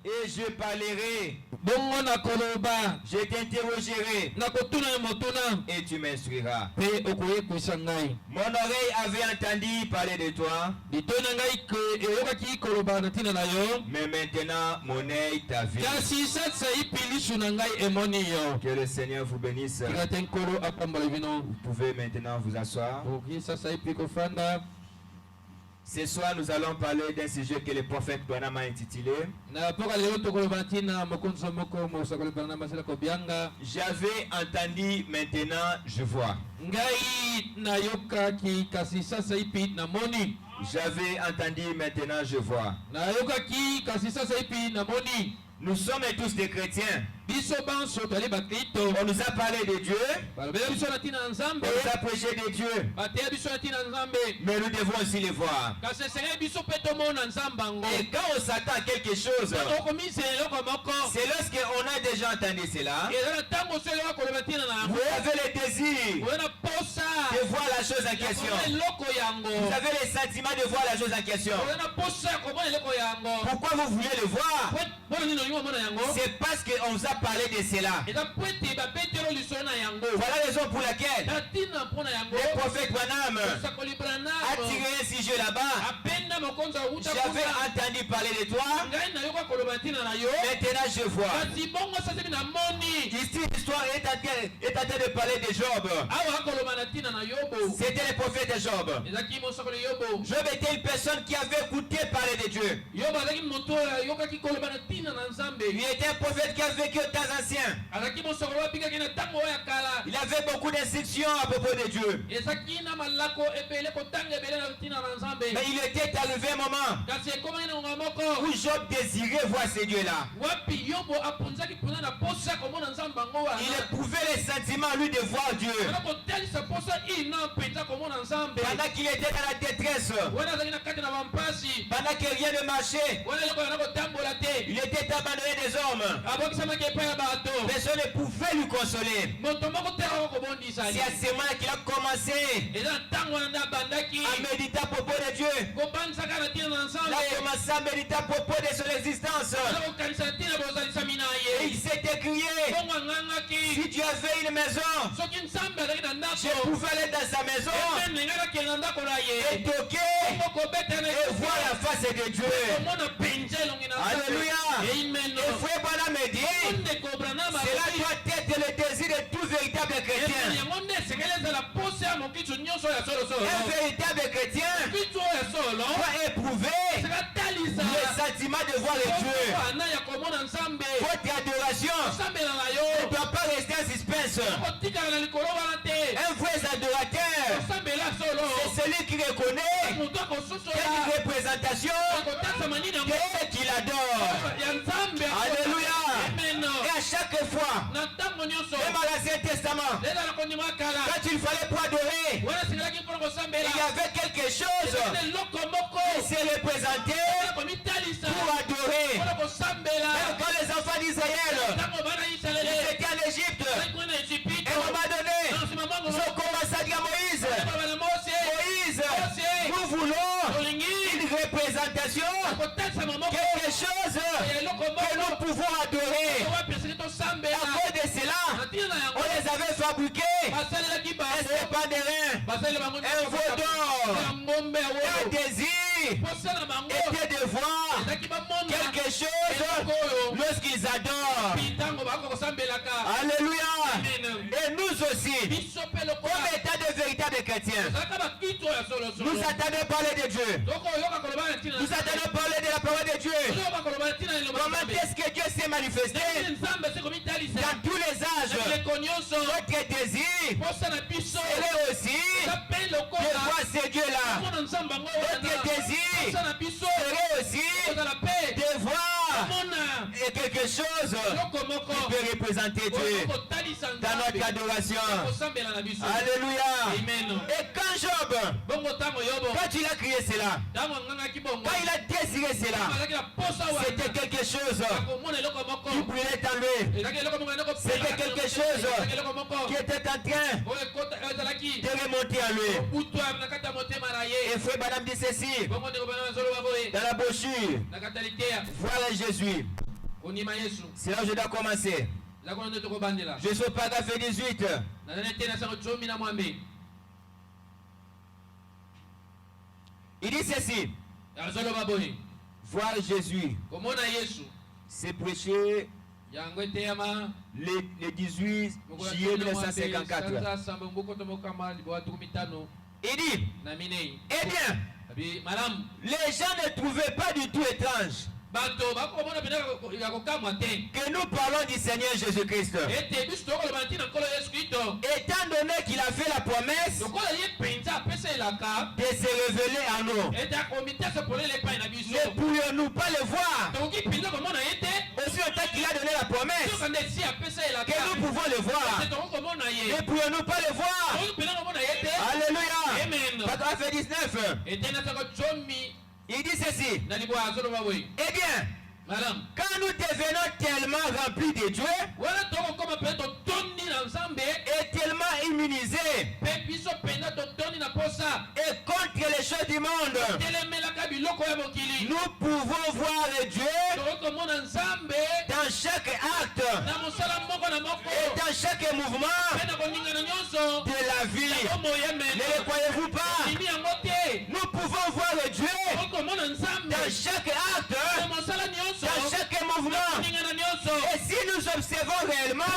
Et je parlerai. Bongo na koloba. Je t'interrogerai. Na kotuna motuna. Et tu m'instruiras. Pe okoye kusangai. Mon oreille avait entendu parler de toi. Bitona ngai ke eyokaki koloba na tina na yo. Mais maintenant mon œil t'a vu. Kasi satsa ipili sunangai emoni yo. Que le Seigneur vous bénisse. Vous pouvez maintenant vous asseoir. Ce soir, nous allons parler d'un sujet que le prophète Branham a intitulé. J'avais entendu, maintenant je vois. J'avais entendu, maintenant je vois. Nous sommes tous des chrétiens. On nous a parlé de Dieu. On nous a prêché de Dieu. Mais nous devons aussi les voir. Et quand on s'attend à quelque chose, c'est lorsqu'on a déjà entendu cela. Vous avez le désir de voir la chose en question. Vous avez le sentiment de voir la chose en question. Pourquoi vous voulez le voir? C'est parce qu'on vous a parlé de cela. Voilà la raison pour laquelle le prophète Branham a tiré un sujet là-bas. J'avais entendu parler de toi. Maintenant je vois. Ici l'histoire est en train de parler de Job. C'était le prophète Job. Job était une personne qui avait écouté parler de Dieu. Il était un prophète qui a vécu au temps ancien. Il avait beaucoup d'instructions à propos de Dieu. Mais il était arrivé un moment où Job désirait voir ces dieux-là. Il éprouvait les sentiments lui de voir Dieu. Pendant qu'il était dans la détresse, pendant que rien ne marchait, il était abandonné des hommes. Personne ne pouvait lui consoler. C'est à ce moment qu'il a commencé à méditer à propos de Dieu. Il a commencé à méditer à propos de son existence. Et il s'est écrié, si Dieu avait une maison, je pouvais aller dans sa maison et toquer et voir la face de Dieu. Alléluia. Et frère Branham me dit, cela doit être le désir de tout véritable chrétien. Un véritable chrétien doit éprouver le sentiment de voir le Dieu. Votre adoration ne doit pas rester en suspense. Un vrai adorateur, c'est celui qui reconnaît une représentation de qu'il adore. Alléluia. Et à chaque fois, même à l'Ancien Testament, quand il fallait pour adorer, il y avait quelque chose qui s'est représenté pour adorer. Même quand les enfants d'Israël étaient en Égypte, à un moment donné, ils ont commencé à dire Moïse, nous voulons une représentation, quelque chose que nous pouvons adorer. À cause de cela, on les avait fabriqués un serpent de rein, un veau d'or, un désir était de voir quelque chose lorsqu'ils adorent. Alléluia. Et nous aussi, comme étant de véritables chrétiens, nous attendons parler de Dieu. Nous attendons parler de la parole de Dieu. Comment est-ce que Dieu s'est manifesté dans tous les âges? Votre désir, c'est aussi de voir ces dieux-là. Votre désir serait aussi de voir quelque chose qui peut représenter Dieu dans notre adoration. Alléluia. Et quand Job, quand il a crié cela, quand il a désiré cela, c'était quelque chose qui brûlait en lui. C'était quelque chose qui était en train de remonté en lui. Et frère Madame dit ceci dans la brochure. Voilà Jésus. C'est là où je dois commencer. Je suis au paragraphe 18. Il dit ceci. Voir Jésus. C'est prêché le 18 juillet 1954. Il dit, eh bien, les gens ne trouvaient pas du tout étrange que nous parlons du Seigneur Jésus-Christ. Étant donné qu'il a fait la promesse de se révéler en nous, ne pourrions-nous pas le voir aussi longtemps qu'il a donné la promesse que nous pouvons le voir? Ne pourrions-nous pas le voir? Alléluia. Paragraphe 19. Il dit ceci. Eh bien, quand nous devenons tellement remplis de Dieu et tellement immunisés et contre les choses du monde, nous pouvons voir Dieu dans chaque acte et dans chaque mouvement de la vie. Ne le croyez-vous pas? Nous pouvons voir Dieu dans chaque acte, dans chaque mouvement. Et si nous observons réellement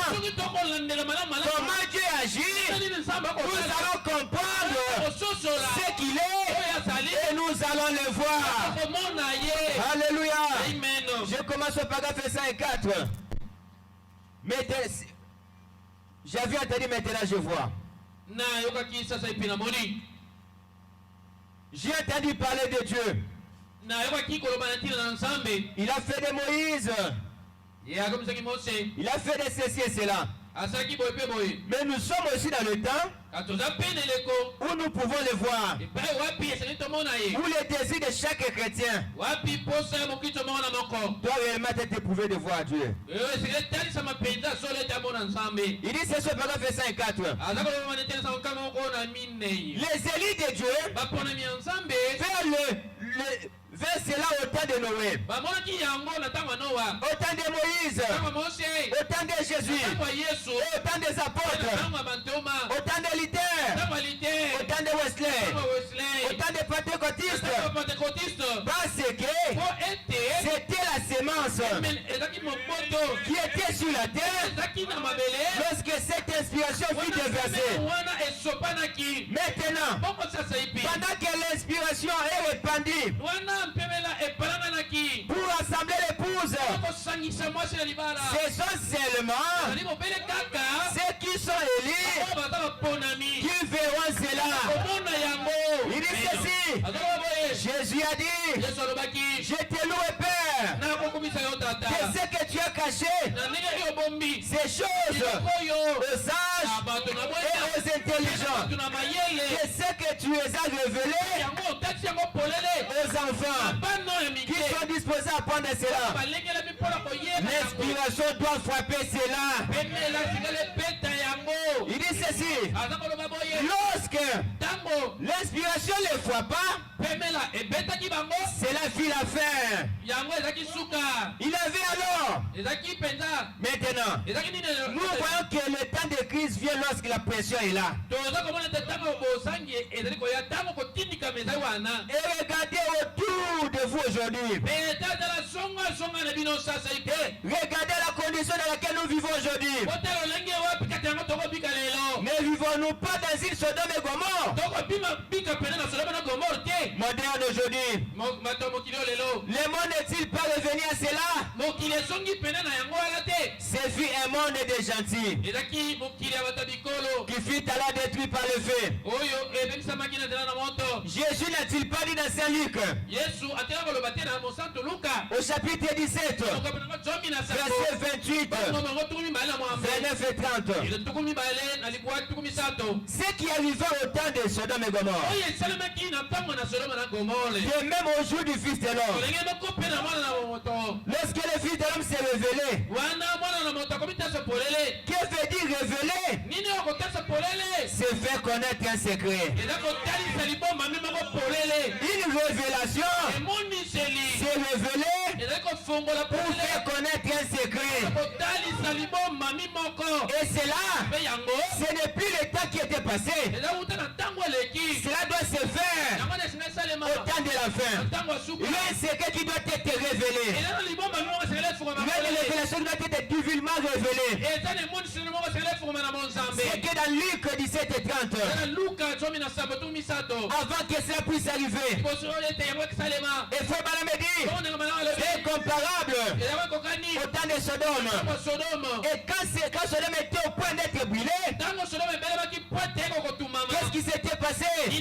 comment Dieu agit, nous allons comprendre ce qu'il est et nous allons le voir. Alléluia. Je commence au paragraphe 104. J'avais entendu, maintenant je vois. J'ai entendu parler de Dieu. Il a fait de Moïse. Il a fait de ceci et cela. Mais nous sommes aussi dans le temps où nous pouvons le voir. Où le désir de chaque chrétien doit réellement être éprouvé de voir Dieu. Il dit c'est ce paragraphe 54. Les élites de Dieu vers cela au temps de Noé, au temps de Moïse, au temps de Jésus, au temps des apôtres, au temps de Luther, au temps de Wesley, au temps des pentecôtistes, parce que c'était la semence qui était sur la terre lorsque cette inspiration fut déversée. Maintenant, pendant que l'inspiration est répandue pour rassembler l'épouse, ce sont seulement ceux qui sont élus qui verront cela. Il dit ceci. Jésus a dit, je te loue Père, que ce que tu as caché ces choses aux sages et aux intelligents, que ce que tu les as révélés aux enfants qui sont disposés à prendre cela. L'inspiration doit frapper cela. Il dit ceci. Lorsque l'inspiration ne le frappe pas, cela fit la fin. Il avait alors. Maintenant, nous voyons que le temps de crise vient lorsque la pression est là. Et regardez autour de vous aujourd'hui. Regardez la condition dans laquelle nous vivons aujourd'hui. Ne vivons-nous pas dans une Sodome et Gomorrhe? Moderne aujourd'hui. Le monde n'est-il pas revenu à cela? C'est fut un monde des gentils qui fut alors détruit par le feu. Jésus n'a-t-il pas dit dans Saint-Luc au chapitre 17 verset 28 29 et 30, ce qui arriva au temps de Sodome et Gomorrhe, et même au jour du Fils de l'homme, lorsque le Fils de l'homme s'est révélé. Que veut dire révéler? C'est fait connaître un secret. Une révélation s'est révélée pour faire connaître un secret. Et c'est là, ce n'est plus le temps qui était passé. Cela doit se faire au temps de la fin. Il y a un secret qui doit être révélé. Il y a une révélation qui doit être divinement révélée. C'est que dans Luc 17:30, avant que cela puisse arriver, et frère Bala me dit, c'est comparable au temps de Sodome. Et quand Sodome était au point d'être brûlé, qu'est-ce qui s'était passé? Il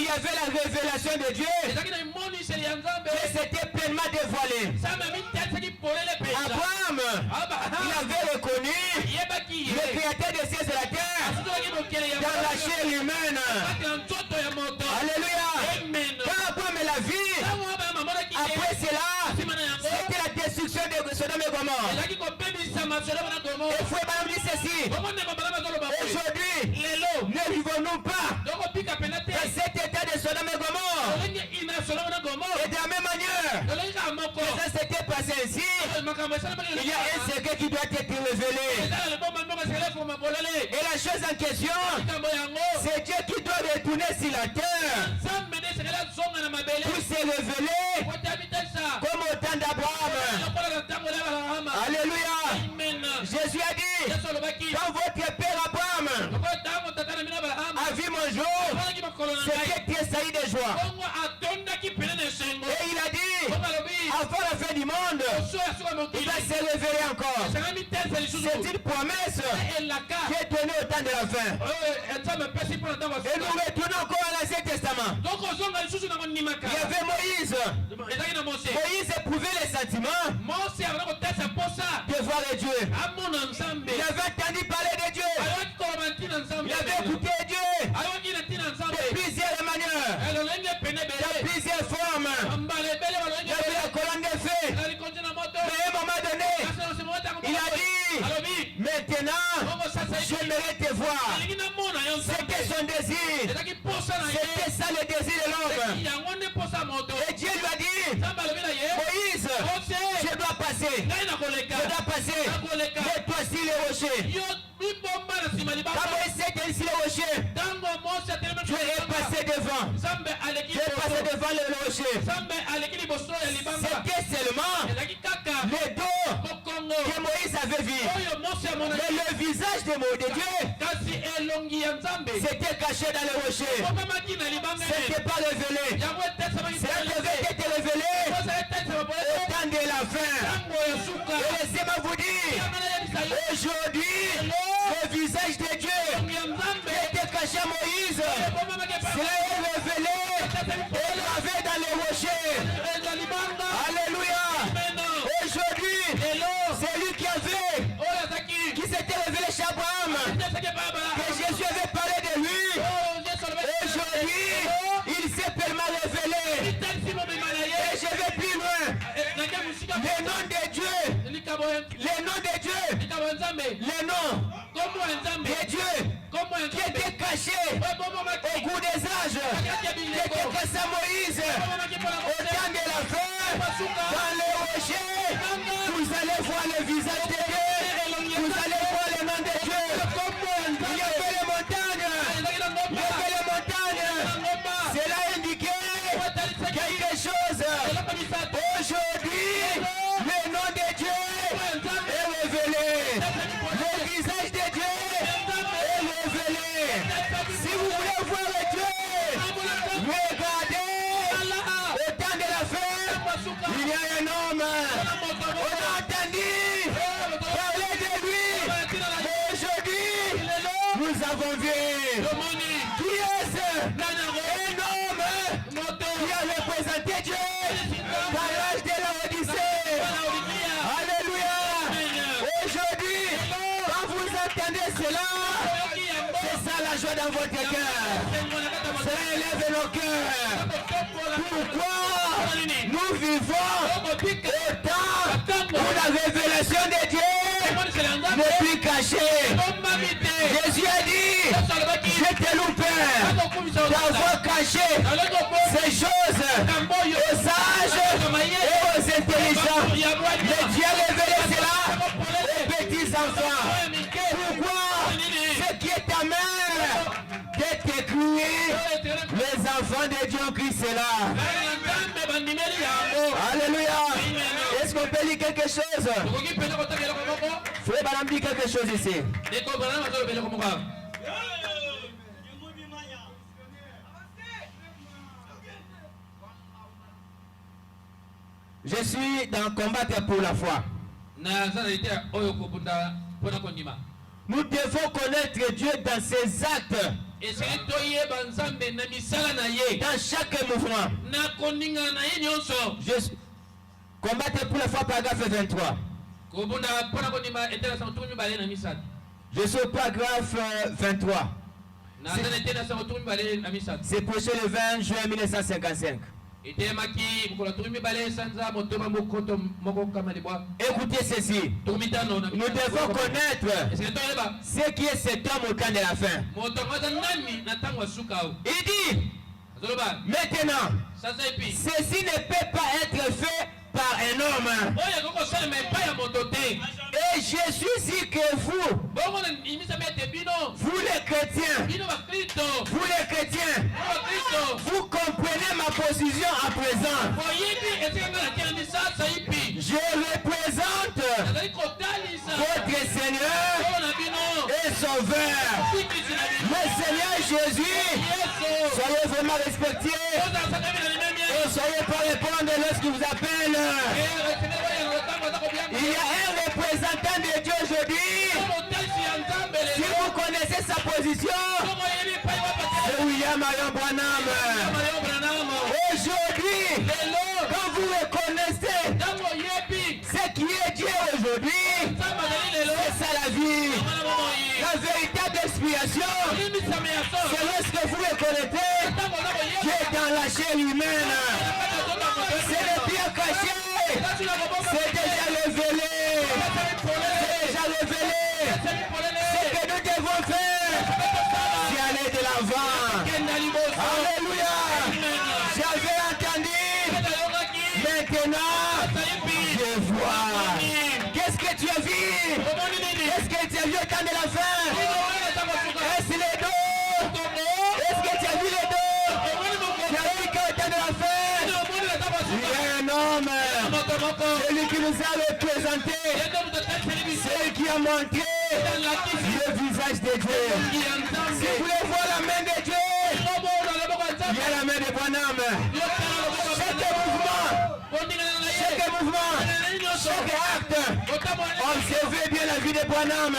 y avait la révélation de Dieu et c'était pleinement dévoilé. Abraham, il avait reconnu le créateur des cieux et de la terre dans la chair humaine. Alléluia. Quand Abraham l'a vu, après cela, c'était la destruction de Sodome et Gomorrhe. Et frère Balaam dit ceci, aujourd'hui, ne vivons-nous pas dans cet état de Sodome et Gomorrhe? Et de la même manière que ça s'était passé ainsi, il y a un secret qui doit être révélé. Et la chose en question, c'est Dieu qui doit retourner sur la terre pour se révéler comme au temps d'Abraham. Alléluia. Jésus a dit, quand votre père Abraham a vu mon jour, c'était tressailli de joie. Et il a dit, avant la fin du monde, il va se révéler encore. C'est une promesse qui est donnée au temps de la fin. Et nous retournons encore à l'Ancien Testament. Il y avait Moïse. Moïse éprouvait les sentiments de voir Dieu. Il avait entendu parler de Dieu. Il avait écouté Dieu de plusieurs manières, de plusieurs formes. Il y avait la colonne de feu. Mais à un moment donné, il a dit, maintenant, j'aimerais te voir. C'était son désir. C'était ça le désir de l'homme. Et Dieu lui a dit, Moïse, je dois passer. Mais toi si les rochers. Quand Moïse s'est ici les rochers, Dieu est passé devant. Dieu est passé devant le rocher. C'était seulement le dos que Moïse avait vu. Mais le visage de Dieu s'était caché dans le rocher. C'était pas révélé. Cela devait être révélé au temps de la fin. Et laissez-moi vous dire, aujourd'hui, le visage de Dieu qui était caché à Moïse, cela est révélé et gravé dans les rochers. Alléluia. Aujourd'hui, c'est lui qui s'était révélé chez Abraham, que Jésus avait parlé de lui. Aujourd'hui, il s'est pleinement révélé. Et je vais plus loin. Le nom de Dieu, les noms de Dieu, les noms de Dieu qui étaient cachés au bout des âges, qui étaient cachés à Moïse au temps de la fin, dans les rochers, vous allez voir le visage de Dieu, vous allez voir le nom de Dieu. Il y avait les montagnes, cela indiquait quelque chose. Aujourd'hui, le nom de Dieu est révélé. Le visage de Dieu est révélé. Si vous voulez voir Dieu, regardez au temps de la fin. Il y a un homme. On a entendu parler de lui. Mais aujourd'hui, nous avons vu. Qui est-ce? Un homme qui a représenté Dieu dans l'âge de la Odyssée. Alléluia. Aujourd'hui, quand vous entendez cela, c'est ça la joie dans votre cœur. Cela élève nos cœurs. Pourquoi nous vivons au temps où la révélation de Dieu n'est plus cachée? Jésus a dit, je te loupé, d'avoir caché ces choses aux sages et aux intelligents. Mais Dieu a révélé cela aux petits enfants. Pourquoi ce qui est ta mère d'être écrit, les enfants de Dieu ont écrit cela. Alléluia. Est-ce qu'on peut lire quelque chose? Frère Balam dit quelque chose ici. Je suis dans combattre pour la foi. Nous devons connaître Dieu dans ses actes, dans chaque mouvement. Combattre pour la foi, paragraphe 23. Je suis au paragraphe 23. C'est prêché le 20 juin 1955. Écoutez ceci. Nous devons connaître ce qui est cet homme au temps de la fin. Il dit maintenant, ceci ne peut pas être fait par un homme. Et je suis sûr que vous les chrétiens, vous comprenez ma position à présent. Je représente votre Seigneur et Sauveur. Le Seigneur Jésus, soyez vraiment respectés et soyez pas répondre lorsqu'il vous appelle. Il y a un représentant de Dieu aujourd'hui. Si vous connaissez sa position, c'est William Marion Branham. Aujourd'hui, quand vous reconnaissez ce qui est Dieu aujourd'hui, c'est ça la vie. La véritable expiation, c'est lorsque vous reconnaissez Dieu dans la chair humaine. C'est le bien caché. C'est déjà révélé. C'est déjà révélé. Ce que nous devons faire, c'est aller de l'avant. Alléluia. J'avais entendu. Maintenant, je vois. Qu'est-ce que tu as vu? Qu'est-ce que tu as vu au temps de la fin? Est-ce les dos? Est-ce que tu as vu les dos? Tu as vu qu'au temps de la fin, il y a un homme. Celui qui nous a représenté, celui qui a montré le visage de Dieu. Si vous voulez voir la main de Dieu, il y a la main de Branham. Chaque mouvement, chaque acte, observez bien la vie de Branham.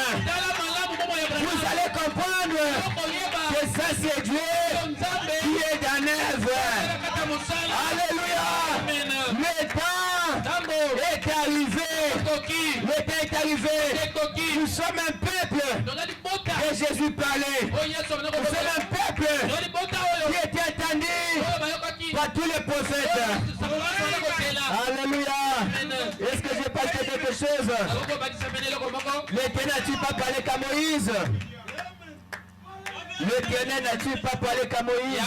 Vous allez comprendre que ça c'est Dieu qui est dans l'œuvre. Alléluia. Le temps est arrivé. Le temps est arrivé. Nous sommes un peuple que Jésus parlait. Nous sommes un peuple qui était attendu par tous les prophètes. Alléluia. Est-ce que j'ai pas fait quelque chose? L'Éternel n'a-t-il pas parlé qu'à Moïse? L'Éternel n'a-t-il pas parlé qu'à Moïse?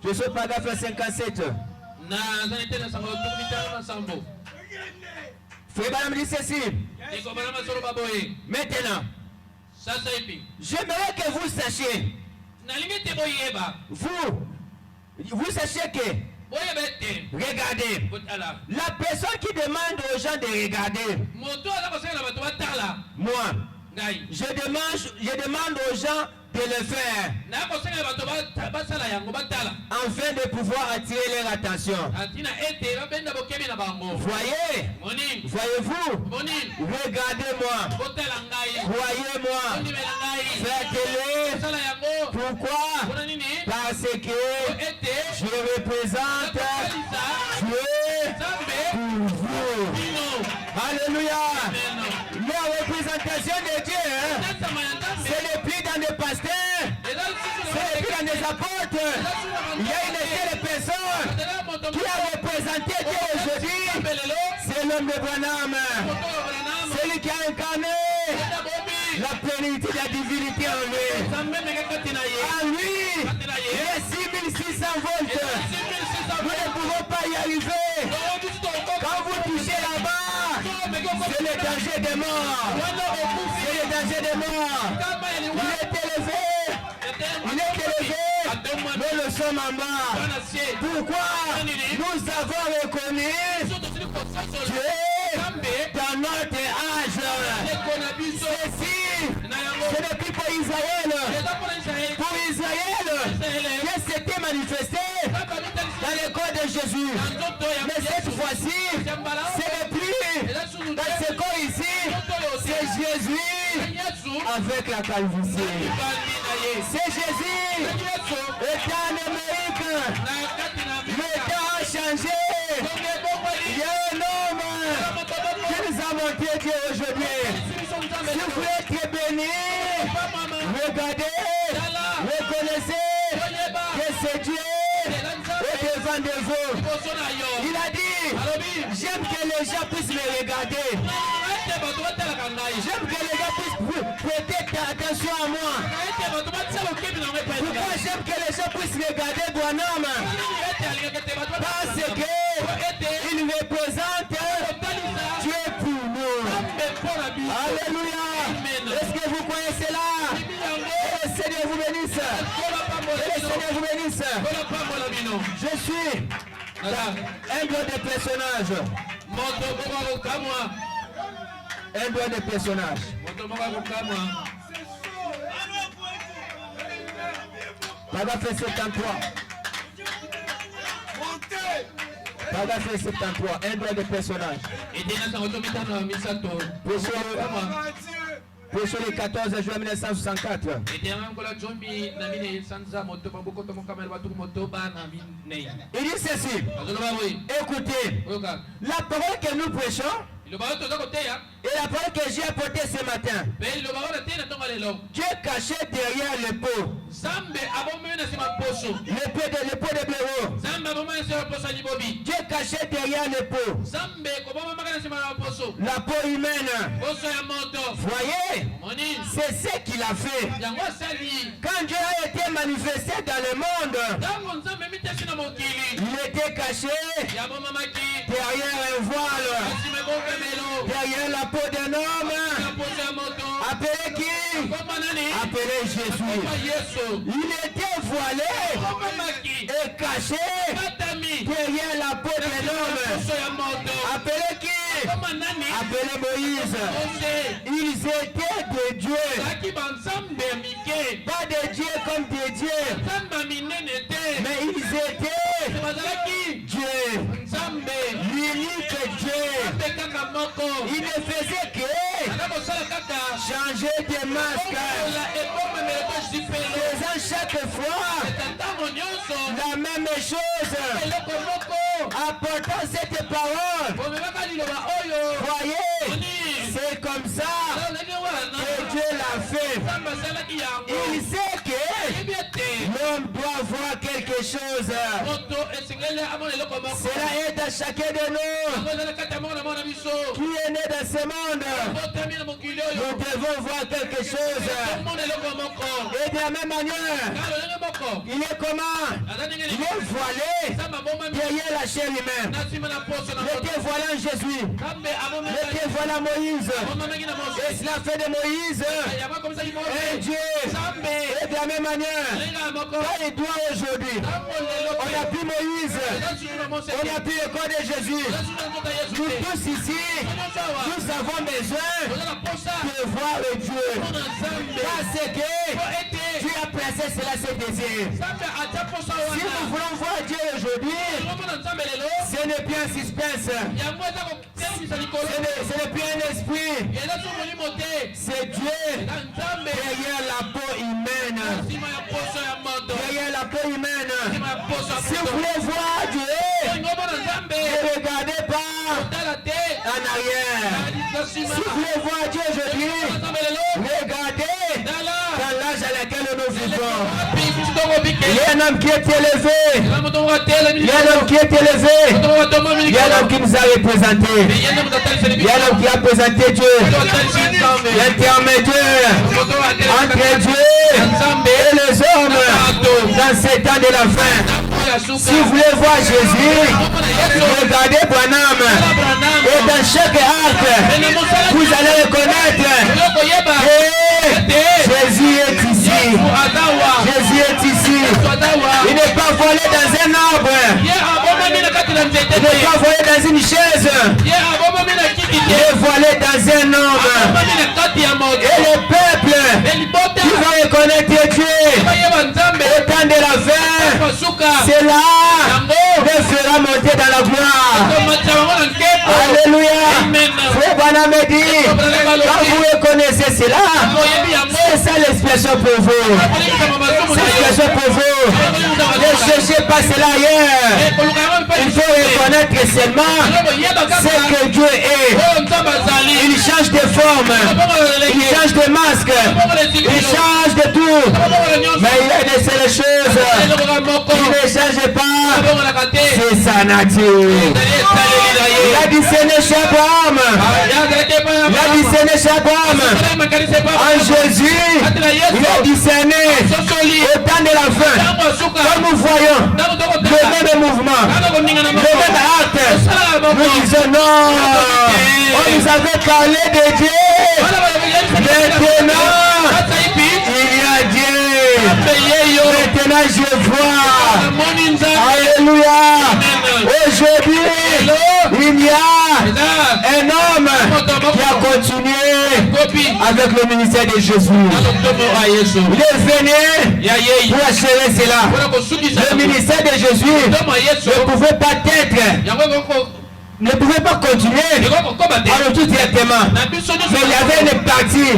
Je suis au paragraphe 57. Frère Branham dit ceci. Maintenant, j'aimerais que vous sachiez, vous sachiez que, regardez, la personne qui demande aux gens de regarder, moi, je demande aux gens de le faire afin de pouvoir attirer leur attention. Voyez-vous, regardez-moi, voyez-moi, faites-le. Pourquoi? Parce que je représente Dieu pour vous. Alléluia. La représentation de Dieu, c'est le plus dans des pasteurs, c'est le plus dans des apôtres. Il y a une seule personne qui a représenté Dieu aujourd'hui, c'est l'homme de Branham. C'est lui qui a incarné la plénitude de la divinité en lui. En lui, il y a 6600 volts. Nous ne pouvons pas y arriver. Quand vous touchez là-bas, c'est le danger des morts. C'est le danger des morts. Il est élevé. Il est élevé. Nous le sommes en bas. Pourquoi? Nous avons reconnu Dieu dans notre âge. Ceci, ce n'est plus pour Israël. Pour Israël, Dieu s'était manifesté dans le corps de Jésus. Mais cette fois-ci, ce n'est plus dans ce corps ici, c'est Jésus avec la calvitie. C'est Jésus est en Amérique. Le temps a changé. Il y a un homme qui nous a montré Dieu aujourd'hui. Si vous voulez être béni, regardez, reconnaissez que c'est Dieu est devant de vous. Il a dit, j'aime que les gens puissent me regarder. J'aime que les gens puissent prêter attention à moi. Pourquoi j'aime que les gens puissent regarder Branham? Parce qu'il représente Dieu pour nous. Alléluia. Est-ce que vous croyez cela? Que le Seigneur vous bénisse. Que le Seigneur vous bénisse. Je suis un doigt de personnage. Un doigt de personnage. Paragraphe 73. Paragraphe 73. Un doigt de personnage. Péché le 14 juin 1964. Il dit ceci. Écoutez, la parole que nous prêchons et la parole que j'ai apportée ce matin, Dieu caché derrière le pot. Le pot de blaireau. Dieu caché derrière le pot. La peau humaine. Voyez, c'est ce qu'il a fait. Quand Dieu a été manifesté dans le monde, il était caché derrière un voile, derrière la peau d'un homme. Appelé qui? Appelé Jésus. Il était voilé et caché derrière la peau d'un homme. Appelé qui? Appelé Moïse. Ils étaient de Dieu. Pas de Dieu comme des dieux. Mais ils étaient Dieu. L'unique Dieu. Il ne faisait que changer de masque. Faisant chaque fois la même chose. Apportant cette parole. Voyez, c'est comme ça que Dieu l'a fait. Il sait que l'homme doit voir quelque chose. Cela est à chacun de nous qui est né dans ce monde. Nous devons voir quelque chose. Et de la même manière, il est comment? Il est voilé derrière la chair humaine. Il était voilé en Jésus. Il était voilé en Moïse. Et cela fait de Moïse un Dieu. Et de la même manière, quand il doit aujourd'hui, on a pris Moïse, on a pris le corps de Jésus. Nous tous ici, nous avons besoin de voir le Dieu. Parce que Dieu a placé cela ses désirs. Si nous voulons voir Dieu aujourd'hui, ce n'est plus un suspense. Ce n'est plus un esprit. C'est Dieu derrière la peau humaine. Derrière la peau humaine. Si vous voulez voir Dieu, ne regardez pas en arrière. Si vous voulez voir Dieu aujourd'hui, regardez dans l'âge à laquelle nous vivons. Il y a un homme qui est élevé. Il y a un homme qui est élevé. Il y a un homme qui nous a représenté. Il y a un homme qui a présenté Dieu. L'intermédiaire entre Dieu et les hommes dans ces temps de la fin. Si vous voulez voir Jésus, regardez Branham. Et dans chaque acte, vous allez reconnaître que Jésus est ici. Jésus est ici. Il n'est pas volé dans un arbre. Il n'est pas volé dans une chaise. Il est volé dans un homme. Et le peuple qui va reconnaître Dieu au temps de la fin, c'est là le fera monter dans la gloire. Alléluia. Frère Branham dit, quand vous reconnaissez cela, c'est ça l'expression pour vous. C'est l'expression pour vous. Ne cherchez pas cela ailleurs. Il faut reconnaître seulement ce que Dieu est. Il change de forme, il change de masque, il change de tout. Mais il y a une seule chose, il ne change pas, c'est sa nature. Il a discerné chez Abraham, il a discerné chez Abraham, en Jésus, il a discerné au temps de la fin. Quand nous voyons le même mouvement, le même acte, nous disons non, on nous avait parlé de Dieu. Maintenant, il y a Dieu. Maintenant, je vois. Alléluia. Aujourd'hui, il y a un homme qui a continué avec le ministère de Jésus. Il est venu pour achever cela. Le ministère de Jésus ne pouvait pas continuer alors tout directement. Mais il y avait une partie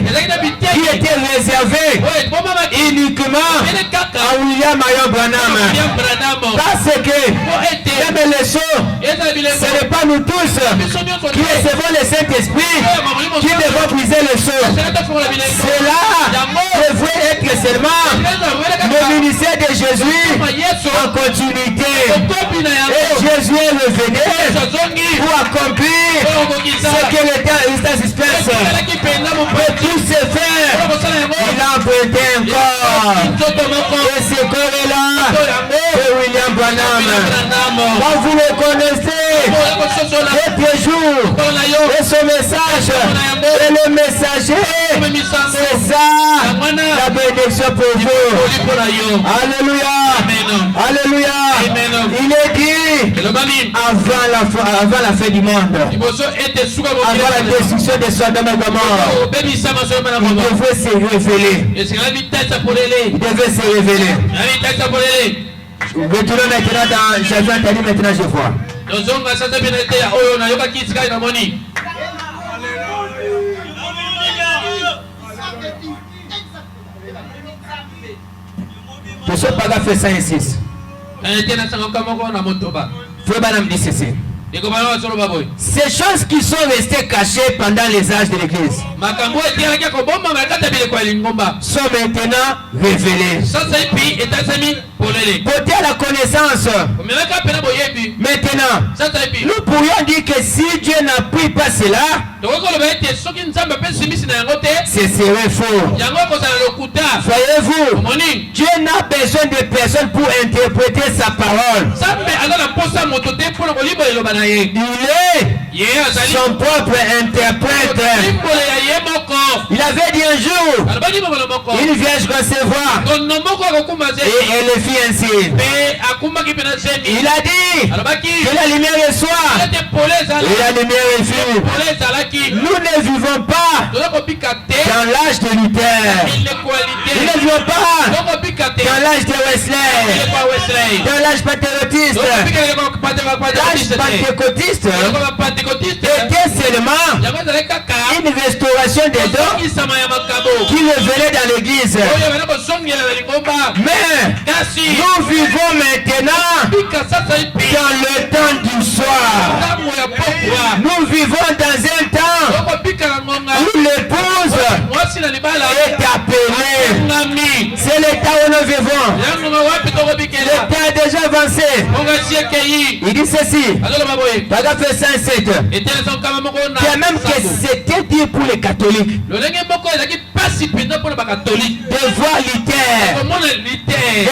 qui était réservée uniquement à William Marion Branham. Parce que même les sceaux, ce n'est pas nous tous qui recevons le Saint-Esprit qui devons briser le sceau. Cela devrait être seulement le ministère de Jésus en continuité. Et Jésus est revenu pour accomplir ce que l'État suspense. Mais tout se fait. Il a emprunté encore. Et ce corps-là, c'est William Branham. Quand vous le connaissez, votre jour et son message, et le messager, c'est ça, la bénédiction pour vous. Alléluia. Alléluia. Il est dit avant la fin du monde, avant la destruction de Sodome et Gomorrhe, il devait se révéler. Il devait se révéler. Retournons maintenant dans j'avais entendu, maintenant je vois. Je suis pas fait ça ici. Frère Branham dit ceci. Ces choses qui sont restées cachées pendant les âges de l'Église sont maintenant révélées. Porter à la connaissance. Maintenant, nous pourrions dire que si Dieu n'a pris pas cela, ce serait faux. Voyez-vous, Dieu n'a besoin de personne pour interpréter sa parole. Il est son propre interprète. Il avait dit un jour, une vierge concevoir, et elle fit ainsi. Il a dit que la lumière est soir et la lumière est fut. Nous ne vivons pas dans l'âge de Luther. Nous ne vivons pas dans l'âge de Wesley, dans l'âge pentecôtiste. L'âge pentecôtiste était seulement une restauration des dons qui revenaient dans l'église. Mais nous vivons maintenant dans le temps du soir. Nous vivons dans un temps où l'épouse est appelée. C'est le temps où nous nous vivons, le temps est déjà avancé. Il dit ceci, paragraphe 107, que même que c'était dit pour les catholiques de voir Luther,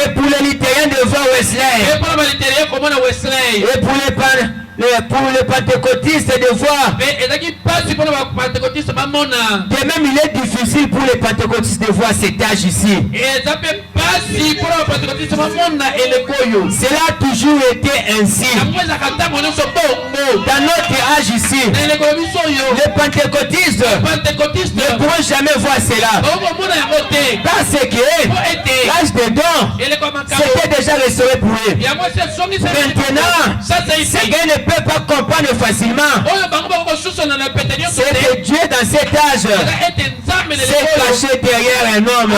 et pour les luthériens de voir Wesley, et pour les pentecôtistes de voir. De même, il est difficile pour les pentecôtistes de voir cet âge ici. Cela a toujours été ainsi. Dans notre âge ici, les pentecôtistes ne pourront jamais voir cela. Parce que l'âge de don, c'était déjà restauré pour eux. Maintenant, ces gars ne peuvent pas comprendre facilement. C'est que Dieu dans cet âge s'est caché derrière un homme.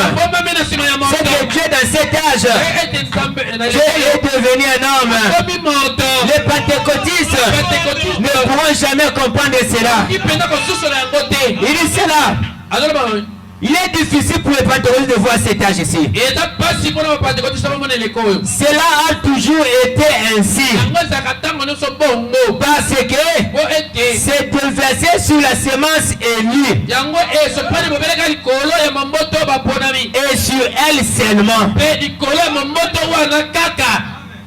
C'est que Dieu dans cet âge, Dieu est devenu un homme. Les pentecôtistes ne pourront jamais comprendre cela. Il dit cela. Il est difficile pour les pentecôtistes de voir cet âge ici. Cela a toujours été ainsi. Parce que c'est déversé sur la semence élue. Et sur elle seulement.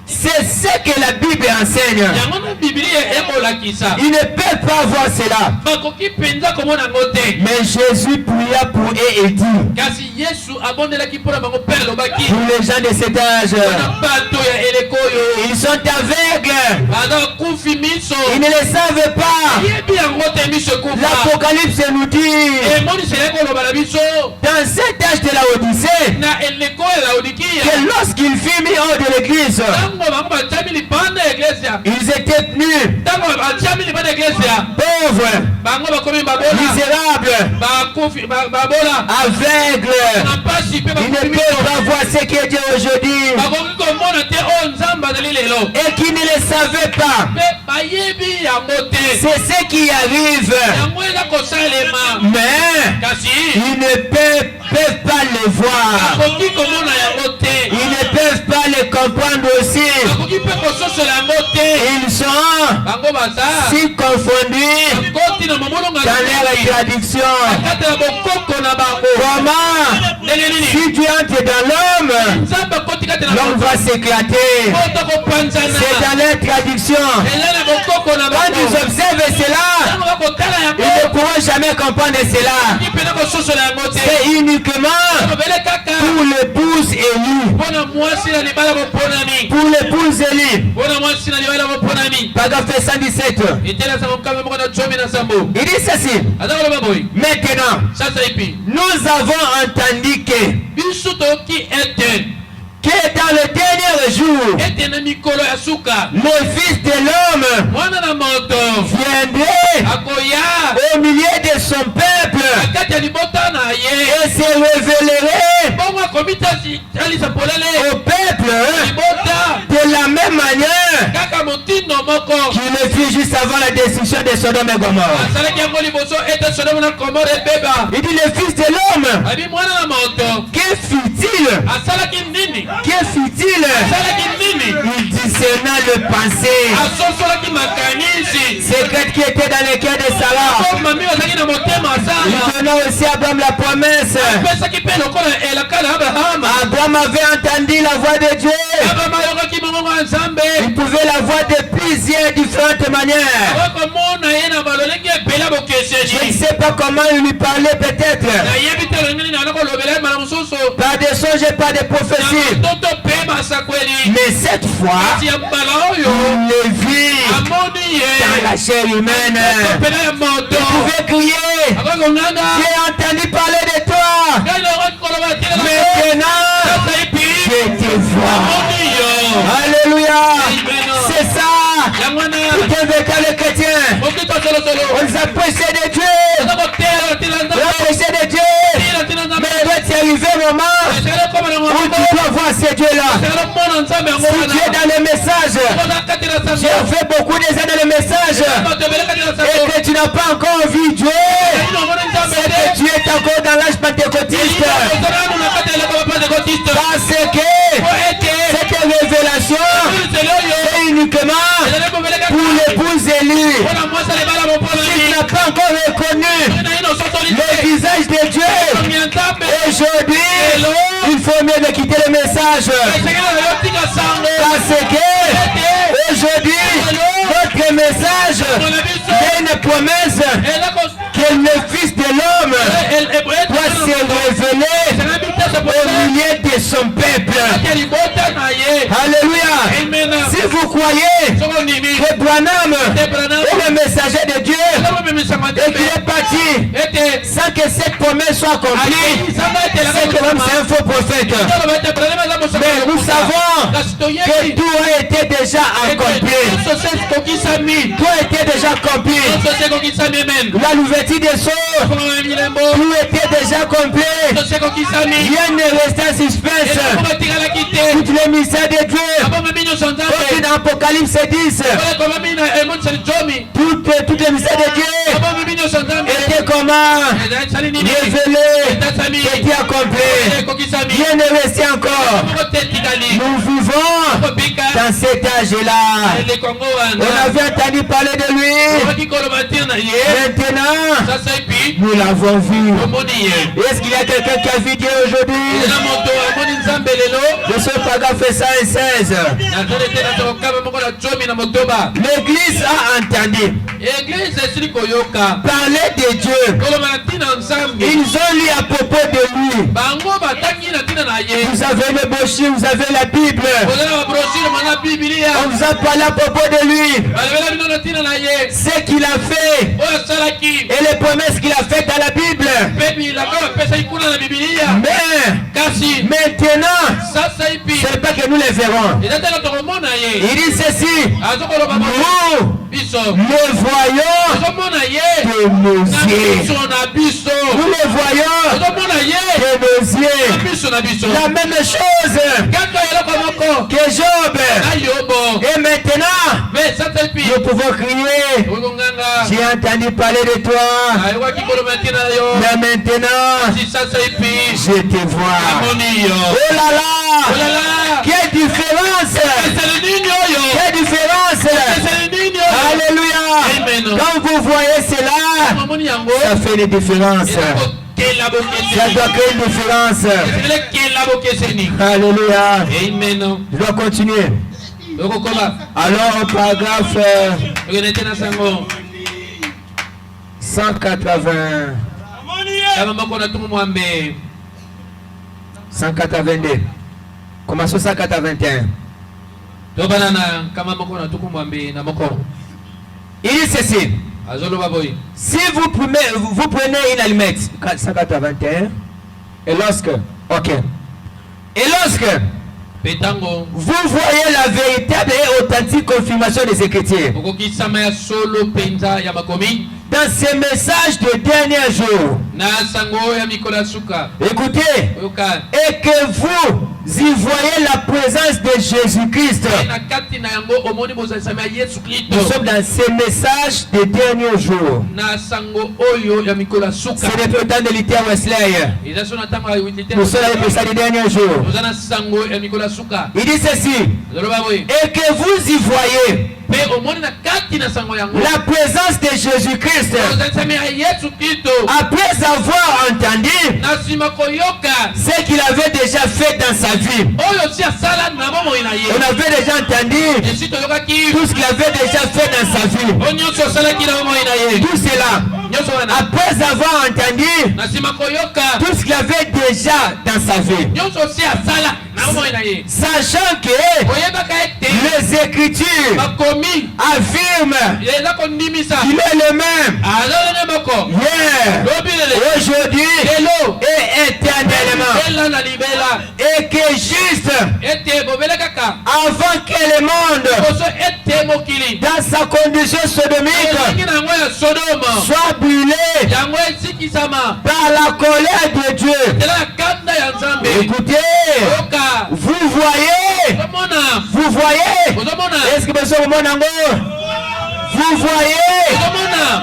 C'est ce que la Bible enseigne. Ils ne peuvent pas voir cela. Mais Jésus pria pour eux et dit, pour les gens de cet âge, ils sont aveugles. Ils ne le savent pas. L'Apocalypse nous dit, dans cet âge de la Odyssée, que lorsqu'il fut mis hors de l'église, ils étaient tenus pauvres, misérables, aveugles. Ils ne peuvent pas voir ce que Dieu aujourd'hui, et qui ne le savaient pas. C'est ce qui arrive. Mais ils ne peuvent pas le voir. Ils ne peuvent pas le comprendre aussi. Ils sont si confondus dans leur traduction. Comment, si Dieu entre dans l'homme, l'homme va s'éclater. C'est dans leur traduction. Quand ils observent cela, ils ne pourront jamais comprendre cela. C'est uniquement pour l'épouse élue. Pour l'épouse élue. Paragraphe 117. Il dit ceci. Maintenant, nous avons entendu que dans le dernier jour, le Fils de l'homme viendrait au milieu de son peuple et se révélerait au peuple de la même manière qu'il le fit juste avant la destruction de Sodome et Gomorrhe. Il dit le Fils de l'homme, que fit-il? Que fit-il? Il discerna le passé secret qui était dans le cœur de Sarah. Il donna aussi à Abraham la promesse. Abraham avait entendu la voix de Dieu. Il pouvait la voir de plusieurs différentes manières. Je ne sais pas comment il lui parlait peut-être. Pas de songe, pas de prophétie. Mais cette fois, il le vit dans la chair humaine. Il pouvait crier, j'ai entendu parler de toi. Maintenant, je te vois. Alléluia. C'est ça. Tout un véritable chrétien. On les a prêchés de Dieu. On a prêché de Dieu. Mais il doit arriver un moment où tu dois voir ce Dieu-là. Si tu es dans le message, j'ai fait beaucoup des années dans le message, et que tu n'as pas encore vu Dieu, c'est que tu es encore dans l'âge pentecôtiste. Parce que si tu n'as pas encore reconnu le visage de Dieu, aujourd'hui, il faut mieux de quitter le message. Parce que aujourd'hui, notre message est une promesse que le Fils de l'homme doit se révéler au milieu de son peuple. Alléluia. Si vous croyez que Branham est le messager de Dieu et qu'il est parti sans que cette promesse soit accomplie, c'est que l'homme c'est un faux prophète. Mais nous savons que tout a été déjà accompli. Tout a été déjà accompli. La l'ouverture des sceaux, tout était déjà accompli. Rien ne restait en suspense. Toutes les mystères de Dieu. Comme dans Apocalypse 10. Toutes les mystères de Dieu étaient comment révélés, étaient accomplis. Rien ne restait encore. Nous vivons dans cet âge-là. On avait entendu parler de lui. Maintenant, nous l'avons vu. Est-ce qu'il y a quelqu'un qui a vu Dieu aujourd'hui? Je suis paragraphe 116. L'église a entendu parler de Dieu. Ils ont lu à propos de lui. Vous avez le brochure, vous avez la Bible. On vous a parlé à propos de lui. Ce qu'il a fait et les promesses qu'il a faites dans la Bible. Mais maintenant, ce n'est pas que nous les verrons. Il dit ceci: nous le voyons de nos yeux. Nous le voyons de nos yeux. La même chose que Job. Et maintenant, nous pouvons crier: j'ai entendu parler de toi, mais maintenant je te vois. Oh là là, quelle différence! Quelle différence! Alléluia. Quand vous voyez cela, ça fait une différence. Ça doit créer une différence. Alléluia. Je dois continuer. Alors au paragraphe 180. 182. Commençons 181. Il dit ceci: si vous prenez une allumette, 181, et lorsque vous voyez la véritable et authentique confirmation des Écritures dans ces messages de dernier jour, écoutez, et que vous y voyez la présence de Jésus-Christ. Nous sommes dans ces messages de dernier jour. C'est le temps de Luther Wesley. Nous sommes dans les messages de dernier jour. Il dit ceci: et que vous y voyez la présence de Jésus-Christ après avoir entendu ce qu'il avait déjà fait dans sa vie. On avait déjà entendu tout ce qu'il avait déjà fait dans sa vie. Tout cela, après avoir entendu tout ce qu'il avait déjà dans sa vie. Sachant que les Écritures affirment qu'il est le même hier, aujourd'hui et éternellement, et que juste avant que le monde dans sa condition sodomique soit brûlé par la colère de Dieu. Écoutez, vous voyez, est-ce que vous voyez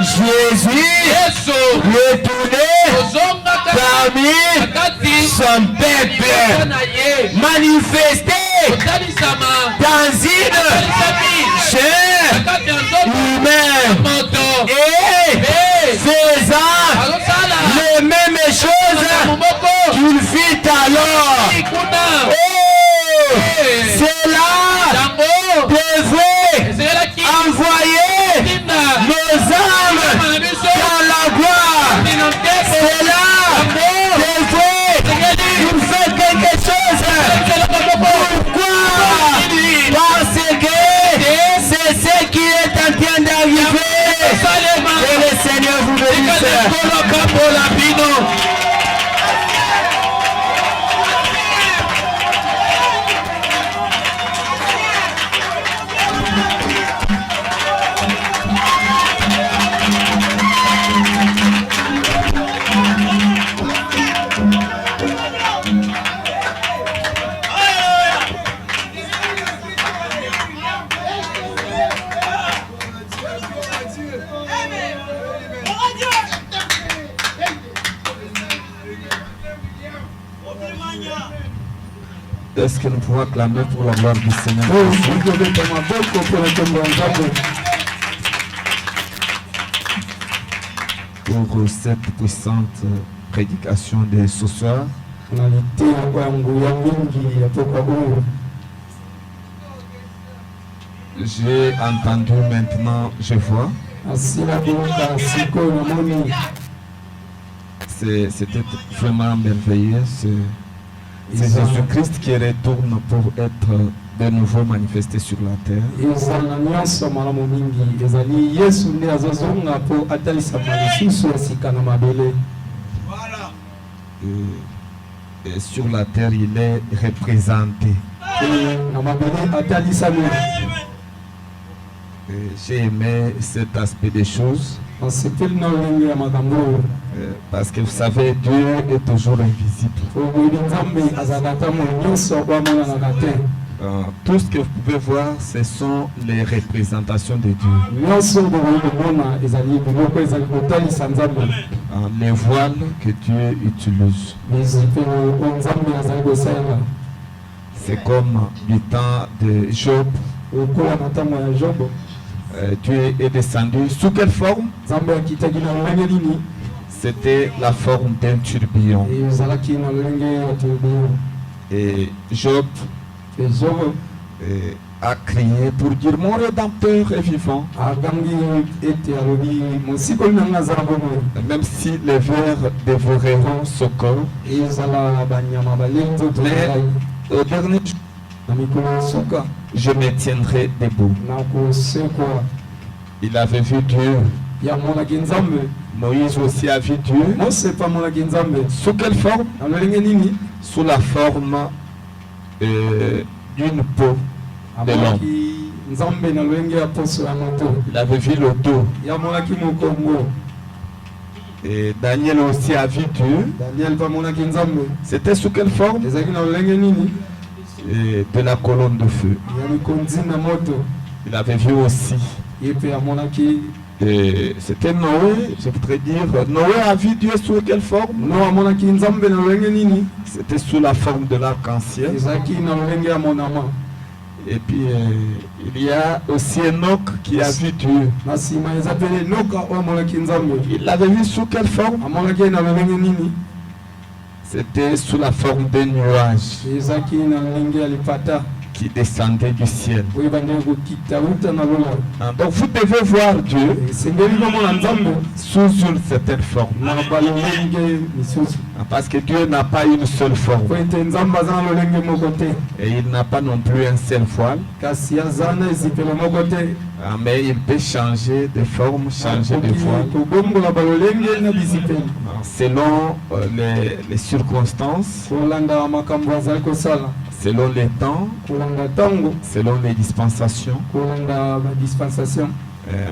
Jésus retourner parmi son peuple, manifesté dans une chair humaine. Que le Seigneur vous bénisse. Est-ce que nous pouvons acclamer pour la gloire du Seigneur? Pour cette puissante prédication de ce soir. J'ai entendu, maintenant je vois. C'était vraiment merveilleux. C'est Jésus-Christ qui retourne pour être de nouveau manifesté sur la terre. Et sur la terre, il est représenté. J'ai aimé cet aspect des choses. Parce que vous savez, Dieu est toujours invisible. Tout ce que vous pouvez voir, ce sont les représentations de Dieu. Les voiles que Dieu utilise. C'est comme du temps de Job. Dieu est descendu. Sous quelle forme? C'était la forme d'un tourbillon. Et Job a crié pour dire mon Rédempteur est vivant. Même si les vers dévoreront ce corps, mais au dernier jour, je me tiendrai debout. Il avait vu Dieu. Moïse aussi a vu Dieu. Sous quelle forme? Sous la forme d'une peau de l'homme. Il avait vu le dos. Et Daniel aussi a vu Dieu. C'était sous quelle forme? Et de la colonne de feu. Il avait vu aussi. C'était Noé, je voudrais dire. Noé a vu Dieu sous quelle forme? C'était sous la forme de l'arc-en-ciel. Et puis il y a aussi Enoch qui a vu Dieu. Il l'avait vu sous quelle forme? C'était sous la forme d'un nuage qui descendait du ciel. Donc vous devez voir Dieu sous une certaine forme. Parce que Dieu n'a pas une seule forme. Et il n'a pas non plus un seul voile. Mais il peut changer de forme, changer de voile. Selon les circonstances, selon les temps, selon les dispensations.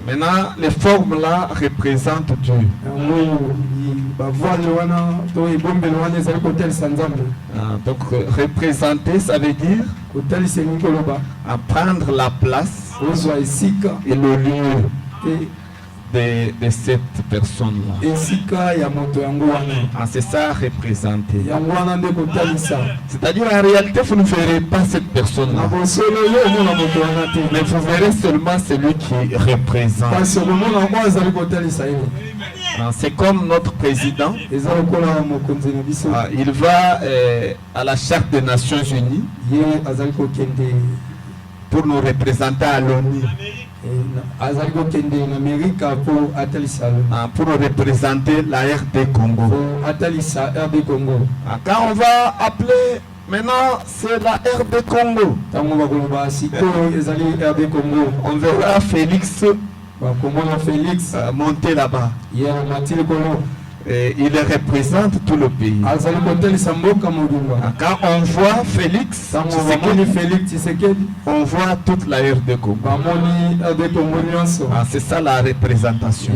Maintenant, les formes là représentent Dieu. Donc représenter, ça veut dire prendre la place et le lieu de cette personne-là. C'est ça représenter. C'est-à-dire en réalité, vous ne verrez pas cette personne-là. Mais vous verrez seulement celui qui représente. C'est comme notre président. Il va à la Charte des Nations Unies pour nous représenter à l'ONU. Pour représenter la RD Congo. Quand on va appeler, maintenant c'est la RD Congo. On verra Félix Félix monté là-bas. Et il représente tout le pays. Quand on voit Félix, on voit toute la RD Congo. C'est ça la représentation.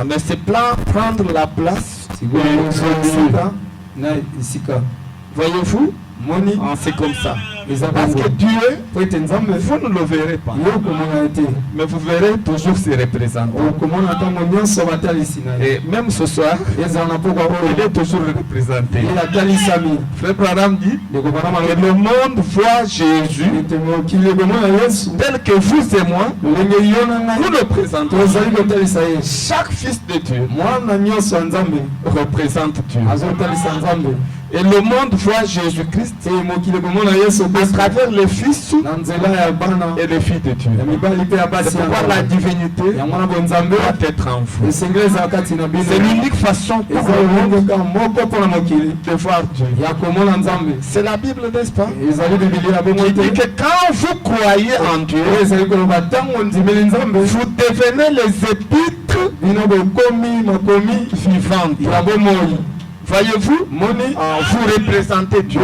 Mais c'est prendre la place. Voyez-vous? C'est comme ça. Parce que Dieu, vous ne le verrez pas. Mais vous verrez toujours ses représentants. Et même ce soir, il est toujours représenté. Frère Branham dit que le monde voit Jésus tel que vous et moi, vous le présentez. Chaque fils de Dieu représente Dieu. Et le monde voit Jésus-Christ à travers les fils et les filles de Dieu. C'est pourquoi la divinité doit être en vous. C'est l'unique façon pour le monde de voir Dieu. C'est la Bible, n'est-ce pas? Qui dit que quand vous croyez en Dieu, vous devenez les épîtres vivantes. Voyez-vous, vous représentez Dieu.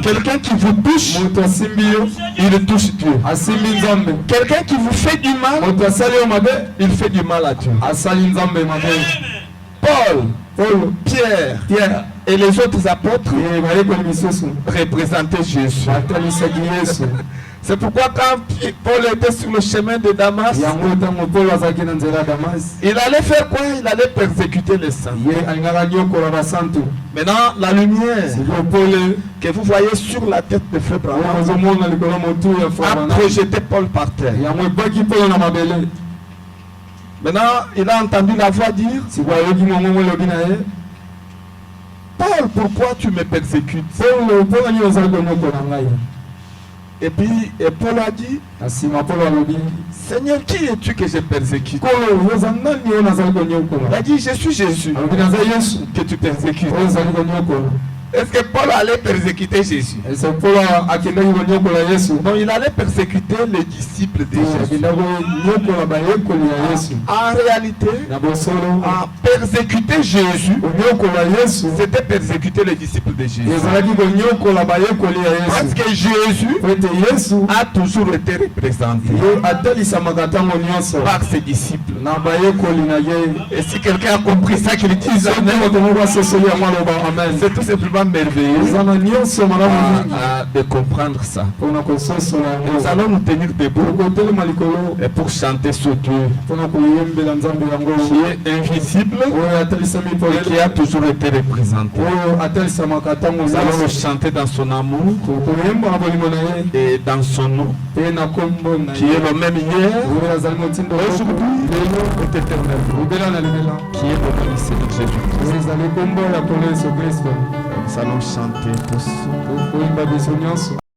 Quelqu'un qui vous touche, il touche Dieu. Quelqu'un qui vous fait du mal, il fait du mal à Dieu. Paul, Pierre et les autres apôtres représentaient Jésus. C'est pourquoi quand Paul était sur le chemin de Damas, il allait faire quoi? Il allait persécuter les saints. Maintenant, la lumière que vous voyez sur la tête de Frère Branham a projeté Paul par terre. Maintenant, il a entendu la voix dire: Paul, pourquoi tu me persécutes? Et puis Paul a dit: Seigneur, qui es-tu que je persécute? Il a dit: je suis Jésus que tu persécutes. Est-ce que Paul allait persécuter Jésus? Non, il allait persécuter les disciples de Jésus. En réalité, persécuter Jésus, c'était persécuter les disciples de Jésus. Parce que Jésus a toujours été représenté par ses disciples. Et si quelqu'un a compris ça, qu'il dise Amen. C'est tout simplement merveilleux de comprendre ça. Nous allons nous tenir debout et pour chanter ce Dieu qui est invisible et qui a toujours été représenté. Nous allons le chanter dans son amour et dans son nom, qui est le même hier, aujourd'hui et éternellement, qui est le même Seigneur Jésus-Christ. Nous allons chanter tous.